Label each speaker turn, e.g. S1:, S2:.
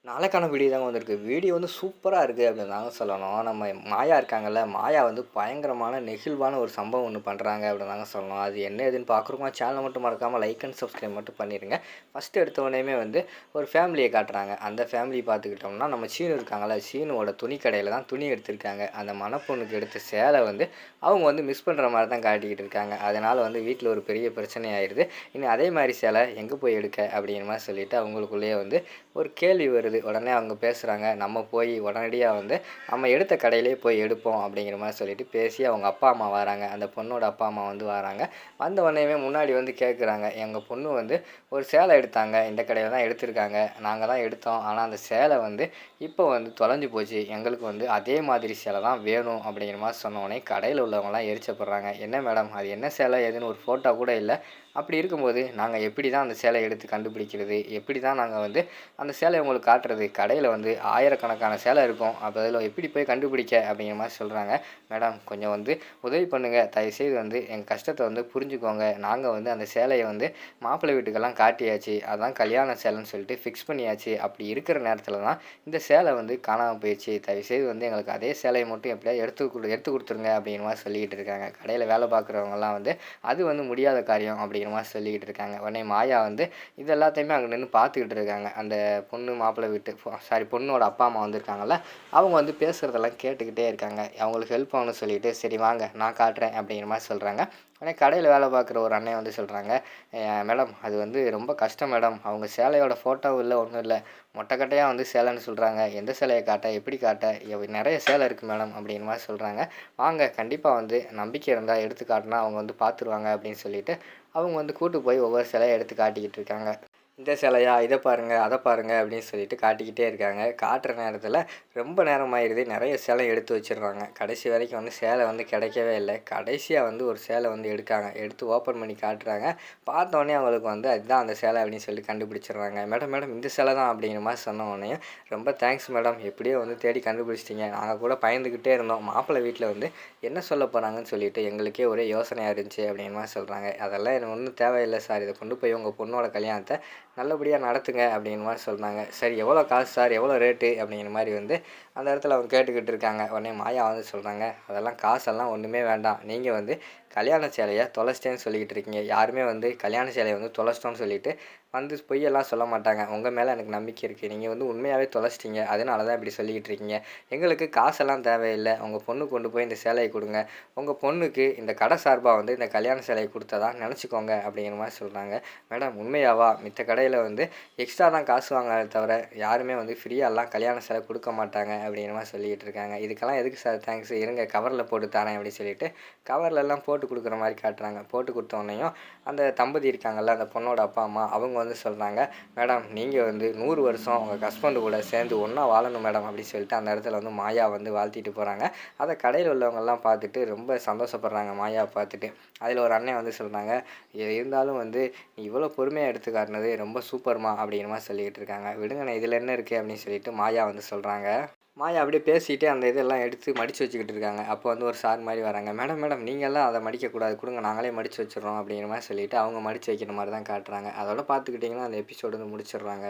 S1: நாளைக்கான வீடியோ தாங்க வந்திருக்கு. வீடியோ வந்து சூப்பரா இருக்கு அப்படின்னு தாங்க சொல்லணும். நம்ம மாயா இருக்காங்கல்ல, மாயா வந்து பயங்கரமான நெகிழ்வான ஒரு சம்பவம் ஒண்ணு பண்றாங்க அப்படின்னு தாங்க சொல்லணும். அது என்ன ஏதுன்னு பார்க்குறவங்க சேனலை மட்டும் மறக்காம லைக் அண்ட் சப்ஸ்கிரைப் மட்டும் பண்ணிருங்க. ஃபர்ஸ்ட் எடுத்த உடனேயுமே வந்து ஒரு ஃபேமிலிய காட்டுறாங்க. அந்த ஃபேமிலி பார்த்துக்கிட்டோம்னா, நம்ம சீனு இருக்காங்கல்ல, சீனுவோட துணி கடையில தான் துணி எடுத்திருக்காங்க. அந்த மணப்பொண்ணுக்கு எடுத்த சேலை வந்து அவங்க வந்து மிஸ் பண்ற மாரி தான் காட்டிக்கிட்டு இருக்காங்க. அதனால வந்து வீட்ல ஒரு பெரிய பிரச்சனை ஆயிருது. இனி அதே மாரி சேலை எங்க போய் எடுக்க அப்படிங்கிற மாரி சொல்லிட்டு அவங்களுக்குள்ளேயே வந்து ஒரு கேள்வி வருது. உடனே அவங்க பேசுகிறாங்க, நம்ம போய் உடனடியாக வந்து நம்ம எடுத்த கடையிலே போய் எடுப்போம் அப்படிங்கிற மாதிரி சொல்லிட்டு பேசி அவங்க அப்பா அம்மா வராங்க. அந்த பொண்ணோட அப்பா அம்மா வந்து வராங்க. வந்த உடனேயுமே முன்னாடி வந்து கேட்குறாங்க, எங்கள் பொண்ணு வந்து ஒரு சேலை எடுத்தாங்க, இந்த கடையில் தான் எடுத்திருக்காங்க, நாங்கள் தான் எடுத்தோம். ஆனால் அந்த சேலை வந்து இப்போ வந்து தொலைஞ்சு போச்சு, எங்களுக்கு வந்து அதே மாதிரி சேலை தான் வேணும் அப்படிங்கிற மாதிரி சொன்ன உடனே கடையில் உள்ளவங்கலாம் எரிச்சப்படுறாங்க. என்ன மேடம், அது என்ன சேலை ஏதுன்னு ஒரு ஃபோட்டோ கூட இல்லை. அப்படி இருக்கும்போது நாங்கள் எப்படி தான் அந்த சேலையை எடுத்து கண்டுபிடிக்கிறது, எப்படி தான் நாங்கள் வந்து அந்த சேலைய உங்களுக்கு காட்டுறது, கடையில் வந்து ஆயிரக்கணக்கான சேலை இருக்கும், அப்போ அதில் எப்படி போய் கண்டுபிடிக்க அப்படிங்கிற மாதிரி சொல்கிறாங்க. மேடம் கொஞ்சம் வந்து உதவி பண்ணுங்கள், தயவுசெய்து வந்து எங்கள் கஷ்டத்தை வந்து புரிஞ்சுக்கோங்க. நாங்கள் வந்து அந்த சேலையை வந்து மாப்பிள்ளை வீட்டுக்கெல்லாம் காட்டியாச்சு, அதான் கல்யாண சேலைன்னு சொல்லிட்டு ஃபிக்ஸ் பண்ணியாச்சு. அப்படி இருக்கிற நேரத்தில் தான் இந்த சேலை வந்து காணாமல் போயிடுச்சு. தயவுசெய்து வந்து எங்களுக்கு அதே சேலையை மட்டும் எப்படியாவது எடுத்து கொடுத்துருங்க அப்படிங்கிற மாதிரி சொல்லிக்கிட்டு இருக்காங்க. கடையில் வேலை பார்க்குறவங்கலாம் வந்து அது வந்து முடியாத காரியம் அப்படிங்கிற மாதிரி சொல்லிக்கிட்டு இருக்காங்க. உடனே மாயா வந்து இது எல்லாத்தையுமே அங்கே நின்று பார்த்துக்கிட்டு இருக்காங்க. அந்த பொண்ணு மாப்பிள்ளை வீட்டு பொண்ணோட அப்பா அம்மா வந்திருக்காங்கல்ல, அவங்க வந்து பேசுகிறதெல்லாம் கேட்டுக்கிட்டே இருக்காங்க. அவங்களுக்கு ஹெல்ப் பண்ணணும்னு சொல்லிட்டு சரி வாங்க நான் காட்டுறேன் அப்படிங்கிற மாதிரி சொல்கிறாங்க. உடனே கடையில் வேலை பார்க்குற ஒரு அண்ணன் வந்து சொல்கிறாங்க, மேடம் அது வந்து ரொம்ப கஷ்டம் மேடம், அவங்க சேலையோட ஃபோட்டோவும் இல்லை ஒன்றும் இல்லை, மொட்டைக்கட்டையாக வந்து சேலைன்னு சொல்கிறாங்க, எந்த சேலையை காட்ட எப்படி காட்ட, நிறைய சேலை இருக்குது மேடம் அப்படிங்கிற மாதிரி சொல்கிறாங்க. வாங்க கண்டிப்பாக வந்து நம்பிக்கை இருந்தால் எடுத்து காட்டினா அவங்க வந்து பார்த்துருவாங்க அப்படின்னு சொல்லிட்டு அவங்க வந்து கூட்டு போய் ஒவ்வொரு சிலையை எடுத்து காட்டிக்கிட்டு இருக்காங்க. இந்த சிலையா, இதை பாருங்க, அதை பாருங்க அப்படின்னு சொல்லிட்டு காட்டிக்கிட்டே இருக்காங்க. காட்டுற நேரத்தில் ரொம்ப நேரம் ஆயிடுது. நிறைய சேலை எடுத்து வச்சிடுறாங்க. கடைசி வரைக்கும் வந்து சேலை வந்து கிடைக்கவே இல்லை. கடைசியாக வந்து ஒரு சேலை வந்து எடுக்காங்க. எடுத்து ஓப்பன் பண்ணி காட்டுறாங்க. பார்த்தோன்னே அவங்களுக்கு வந்து அதுதான் அந்த சேலை அப்படின்னு சொல்லி கண்டுபிடிச்சிடுறாங்க. மேடம் மேடம் இந்த சேலை தான் அப்படிங்கிற மாதிரி சொன்ன உடனே ரொம்ப தேங்க்ஸ் மேடம், எப்படியோ வந்து தேடி கண்டுபிடிச்சிட்டிங்க. நாங்கள் கூட பயந்துக்கிட்டே இருந்தோம், மாப்பிள்ளை வீட்டில் வந்து என்ன சொல்ல போகிறாங்கன்னு சொல்லிட்டு எங்களுக்கே ஒரே யோசனையாக இருந்துச்சு அப்படிங்கிற மாதிரி சொல்கிறாங்க. அதெல்லாம் எனக்கு ஒன்றும் தேவையில்லை சார், இதை கொண்டு போய் உங்கள் பொண்ணோட கல்யாணத்தை நல்லபடியாக நடத்துங்க அப்படிங்கிற மாதிரி சொன்னாங்க. சரி எவ்வளோ காசு சார், எவ்வளோ ரேட்டு அப்படிங்கிற மாதிரி வந்து அந்த இடத்துல அவங்க கேட்டுக்கிட்டு இருக்காங்க. உடனே மாயா வந்து சொல்கிறாங்க, அதெல்லாம் காசெல்லாம் ஒன்றுமே வேண்டாம், நீங்கள் வந்து கல்யாண சேலையை தொலைச்சிட்டேன்னு சொல்லிக்கிட்டு இருக்கீங்க. யாருமே வந்து கல்யாண சேலையை வந்து தொலைச்சிட்டோன்னு சொல்லிட்டு வந்து பொய்யெல்லாம் சொல்ல மாட்டாங்க. உங்கள் மேலே எனக்கு நம்பிக்கை இருக்குது. நீங்கள் வந்து உண்மையாகவே தொலைச்சிட்டிங்க, அதனால தான் இப்படி சொல்லிக்கிட்டு இருக்கீங்க. எங்களுக்கு காசெல்லாம் தேவையில்லை, உங்கள் பொண்ணுக்கு கொண்டு போய் இந்த சேலையை கொடுங்க. உங்கள் பொண்ணுக்கு இந்த கடை சார்பாக வந்து இந்த கல்யாண சேலையை கொடுத்ததா நினச்சிக்கோங்க அப்படிங்கிற மாதிரி சொல்கிறாங்க. மேடம் உண்மையாவா? மித்த கடையில் வந்து எக்ஸ்ட்ரா தான் காசு வாங்காத தவிர யாருமே வந்து ஃப்ரீயாலாம் கல்யாண சேலை கொடுக்க மாட்டாங்க அப்படிங்கிற மாதிரி சொல்லிக்கிட்டு இருக்காங்க. இதுக்கெல்லாம் எதுக்கு சார் தேங்க்ஸ், இருங்க கவரில் போட்டு தரேன் அப்படின்னு சொல்லிட்டு கவர்லெல்லாம் போட்டு கொடுக்குற மாதிரி காட்டுறாங்க. போட்டு கொடுத்தோன்னையும் அந்த தம்பதி இருக்காங்கல்ல, அந்த பொண்ணோட அப்பா அம்மா, அவங்க வந்து சொல்கிறாங்க, மேடம் நீங்கள் வந்து 100 வருஷம் உங்கள் ஹஸ்பண்டு கூட சேர்ந்து ஒன்றா வாழணும் மேடம் அப்படின்னு சொல்லிட்டு அந்த இடத்துல வந்து மாயா வந்து வாழ்த்திட்டு போகிறாங்க. அதை கடையில் உள்ளவங்கெல்லாம் பார்த்துட்டு ரொம்ப சந்தோஷப்படுறாங்க மாயாவை பார்த்துட்டு. அதில் ஒரு அண்ணன் வந்து சொல்கிறாங்க, இருந்தாலும் வந்து நீ இவ்வளோ பொறுமையாக எடுத்து காட்டினது ரொம்ப சூப்பர்மா அப்படிங்கிற மாதிரி சொல்லிக்கிட்டு இருக்காங்க. விடுங்கண்ணே இதில் என்ன இருக்குது அப்படின்னு சொல்லிட்டு மாயா வந்து சொல்கிறாங்க. மாயா அப்படியே பேசிகிட்டே அந்த இதெல்லாம் எடுத்து மடித்து வச்சுக்கிட்டு இருக்காங்க. அப்போ வந்து ஒரு சார் மாதிரி வராங்க. மேடம் மேடம் நீங்கள்லாம் அதை மடிக்கக்கூடாது, கொடுங்க நாங்களே மடித்து வச்சிடுறோம் அப்படிங்கிற மாதிரி சொல்லிவிட்டு அவங்க மடித்து வைக்கிற மாதிரி தான் காட்டுறாங்க. அதோட பார்த்துக்கிட்டிங்கன்னா அந்த எபிசோடு வந்து முடிச்சிடுறாங்க.